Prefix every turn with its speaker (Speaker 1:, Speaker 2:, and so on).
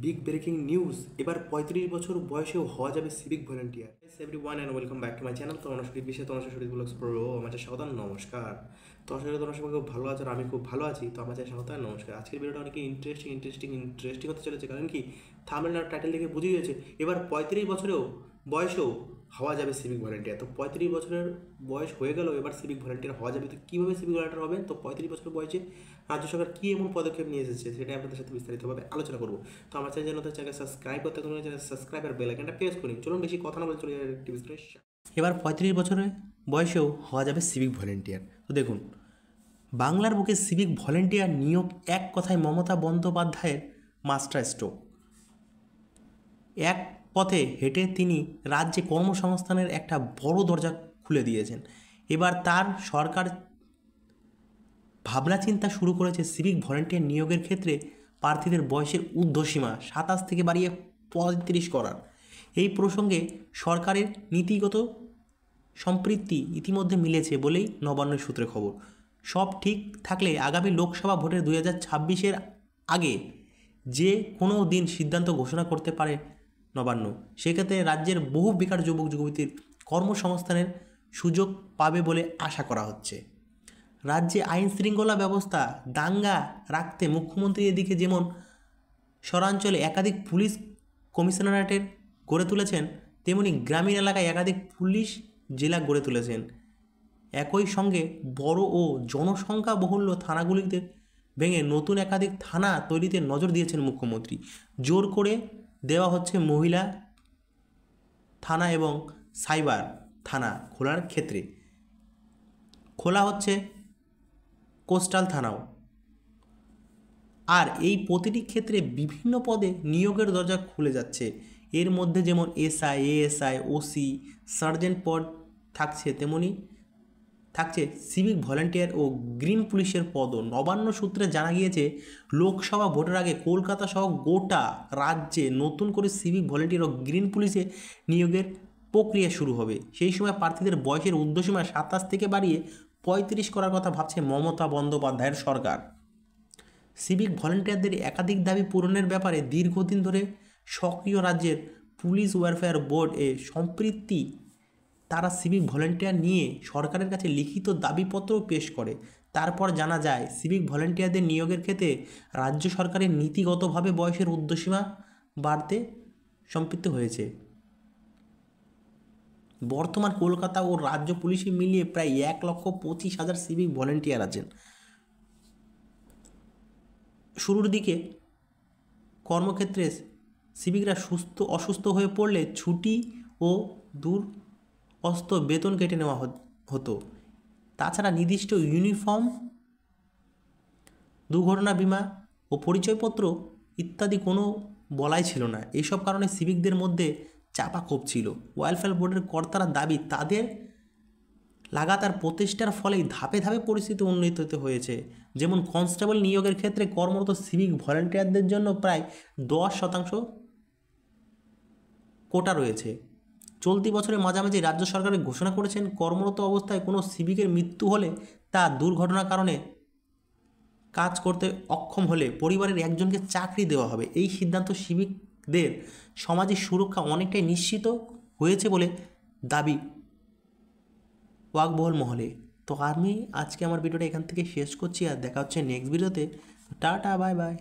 Speaker 1: Big breaking news, এবার 35 বছর বয়সেও হওয়া যাবে civic volunteer. Everyone and welcome back to my channel. তোমার শরীর বিশ্বে তোমার শরীর ব্লগস প্রো আমার স্বাগত, নমস্কার। তো আসলে তোমার সবাই খুব ভালো আছো আর আমি খুব ভালো আছি। তো আমার স্বাগত, নমস্কার। আজকের ভিডিওটা অনেক ইন্টারেস্টিং হতে চলেছে, কারণ কি থাম্বনেল আর টাইটেল দেখে বুঝে গেছে এবার 35 বছরেও বয়সেও হওয়া যাবে সিভিক ভলেন্টিয়ার। তো 35 বছরের বয়স হয়ে গেল, এবার সিভিক ভলেন্টিয়ার হওয়া যাবে। তো কীভাবে সিভিক ভলেন্টিয়ার হবে? তো 35 বছর বয়সে রাজ্য সরকার কী এমন পদক্ষেপ নিয়ে এসেছে সেটা আপনাদের সাথে বিস্তারিতভাবে আলোচনা করবো। তো আমার চ্যানেল সাবস্ক্রাইব করতে তোমরা সাবস্ক্রাইব আর বেল আইকনটা প্রেস করি। চলুন বেশি কথা না বলে চলে যায় টিভি। এবার 35 বছরের বয়সেও হওয়া যাবে সিভিক ভলেন্টিয়ার। তো দেখুন, বাংলার বুকে সিভিক ভলেন্টিয়ার নিয়োগ এক কথায় মমতা বন্দ্যোপাধ্যায়ের মাস্টার স্ট্রোক। এক পথে হেঁটে তিনি রাজ্যে কর্মসংস্থানের একটা বড় দরজা খুলে দিয়েছেন। এবার তার সরকার ভাবনা চিন্তা শুরু করেছে সিভিক ভলেন্টিয়ার নিয়োগের ক্ষেত্রে প্রার্থীদের বয়সের ঊর্ধ্বসীমা 27 থেকে বাড়িয়ে 35 করার। এই প্রসঙ্গে সরকারের নীতিগত সম্পৃক্তি ইতিমধ্যে মিলেছে বলেই নবান্নের সূত্রে খবর। সব ঠিক থাকলে আগামী লোকসভা ভোটের 2026-এর আগে যে কোনো দিন সিদ্ধান্ত ঘোষণা করতে পারে নবান্ন। সেক্ষেত্রে রাজ্যের বহু বেকার যুবক যুবতীর কর্মসংস্থানের সুযোগ পাবে বলে আশা করা হচ্ছে। রাজ্যে আইন শৃঙ্খলা ব্যবস্থা দাঙ্গা রাখতে মুখ্যমন্ত্রী এদিকে যেমন শহরাঞ্চলে একাধিক পুলিশ কমিশনারেটের গড়ে তুলেছেন, তেমনি গ্রামীণ এলাকায় একাধিক পুলিশ জেলা গড়ে তুলেছেন। একই সঙ্গে বড় ও জনসংখ্যাবহুল্য থানাগুলিতে ভেঙে নতুন একাধিক থানা তৈরিতে নজর দিয়েছেন মুখ্যমন্ত্রী। জোর করে দেওয়া হচ্ছে মহিলা থানা এবং সাইবার থানা খোলার ক্ষেত্রে। খোলা হচ্ছে কোস্টাল থানাও। আর এই প্রতিটি ক্ষেত্রে বিভিন্ন পদে নিয়োগের দরজা খুলে যাচ্ছে। এর মধ্যে যেমন এসআই, এএসআই, ওসি, সার্জেন্ট পদ থাকছে, তেমনি থাকছে সিভিক ভলেন্টিয়ার ও গ্রিন পুলিশের পদও। নবান্ন সূত্রে জানা গিয়েছে, লোকসভা ভোটের আগে কলকাতা সহ গোটা রাজ্যে নতুন করে সিভিক ভলেন্টিয়ার ও গ্রিন পুলিশে নিয়োগের প্রক্রিয়া শুরু হবে। সেই সময় প্রার্থীদের বয়সের ঊর্ধ্বসীমা 27 থেকে বাড়িয়ে 35 করার কথা ভাবছে মমতা বন্দ্যোপাধ্যায়ের সরকার। সিভিক ভলেন্টিয়ারদের একাধিক দাবি পূরণের ব্যাপারে দীর্ঘদিন ধরে সক্রিয় রাজ্যের পুলিশ ওয়েলফেয়ার বোর্ড এ সম্পৃক্তি। তারা সিভিক ভলেন্টিয়ার নিয়ে সরকারের কাছে লিখিত দাবিপত্রও পেশ করে। তারপর জানা যায়, সিভিক ভলেন্টিয়ারদের নিয়োগের ক্ষেত্রে রাজ্য সরকারের নীতিগতভাবে বয়সের ঊর্ধ্বসীমা বাড়তে সম্পৃক্ত হয়েছে। বর্তমান কলকাতা ও রাজ্য পুলিশে মিলিয়ে প্রায় 1,25,000 সিভিক ভলেন্টিয়ার আছেন। শুরুর দিকে কর্মক্ষেত্রে সিভিকরা অসুস্থ হয়ে পড়লে ছুটি ও দূরস্থ বেতন কেটে নেওয়া হতো। তাছাড়া নির্দিষ্ট ইউনিফর্ম, দুর্ঘটনা বিমা ও পরিচয়পত্র ইত্যাদি কোনো বলাই ছিল না। এইসব কারণে সিভিকদের মধ্যে চাপা ক্ষোভ ছিল। ওয়েলফেয়ার বোর্ডের কর্তারা দাবি, তাদের লাগাতার প্রচেষ্টার ফলেই ধাপে ধাপে পরিস্থিতি উন্নীত হয়েছে। যেমন কনস্টেবল নিয়োগের ক্ষেত্রে কর্মরত সিভিক ভলেন্টিয়ারদের জন্য প্রায় 10% কোটা রয়েছে। চলতি বছরের মাঝামাঝি রাজ্য সরকারের ঘোষণা করেছেন, কর্মরত অবস্থায় কোনো সিভিকের মৃত্যু হলে তা দুর্ঘটনার কারণে কাজ করতে অক্ষম হলে পরিবারের একজনকে চাকরি দেওয়া হবে। এই সিদ্ধান্ত সিভিকদের সামাজিক সুরক্ষা অনেকটাই নিশ্চিত হয়েছে বলে দাবি ওয়াকবহল মহলে। তো আমি আজকে আমার ভিডিওটা এখান থেকে শেষ করছি, আর দেখা হচ্ছে নেক্সট ভিডিওতে। Tata, bye bye.